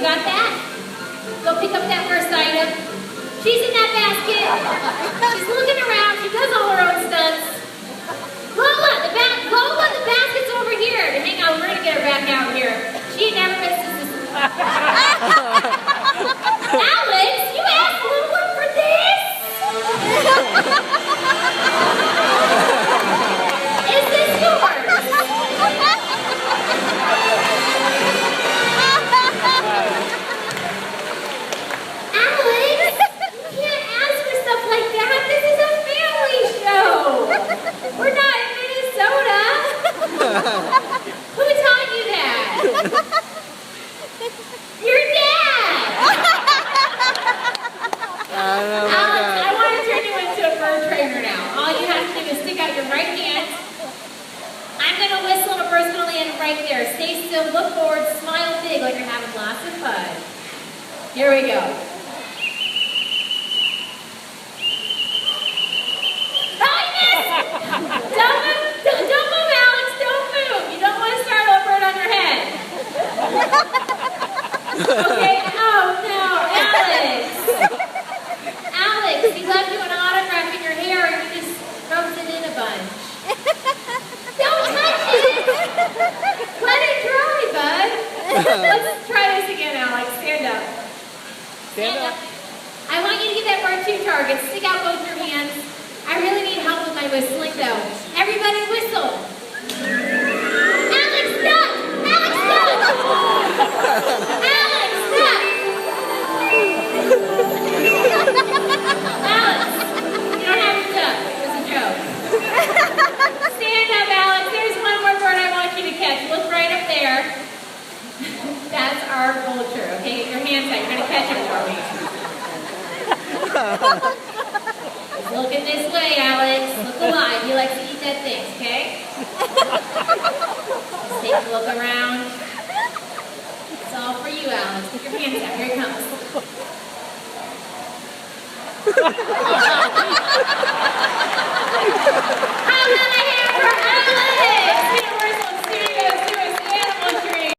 got that? Go pick up that first item. She's in that basket. She's looking around. She does all her own stunts. Lola, the basket's over here. Hang on, we're gonna get her back out here. She never misses this. Alex, you asked Lola for this? Is this yours? Alex, you can't ask for stuff like that. This is a family show. We're not in Minnesota. Who taught you that? Your dad. Alex, I want to turn you into a bird trainer now. All you have to do is stick out your right hand. I'm going to whistle and a bird's going to land right there. Stay still, look forward, smile big like you're having lots of fun. Here we go. Don't move, Alex. Don't move. You don't want to startle a bird on your head. Okay. Oh, no. Alex. Alex, he left you an autograph in your hair and you just rubbed it in a bunch. Don't touch it. Let it dry, bud. Let's try this again, Alex. Stand up. Stand up. I want you to give that bird 2 targets. Stick out both your hands. I really need help with my whistling, though. Everybody whistle. Alex, duck! Alex, duck! Alex, duck! Alex, you don't have to duck. It was a joke. Stand up, Alex. There's one more bird I want you to catch. Look right up there. That's our vulture, okay? Get your hands out. You're going to catch it for me. Looking this way, Alex. Look alive. He likes to eat dead things, okay? Just take a look around. It's all for you, Alex. Put your hands out. Here it comes. How about a hand for Alex?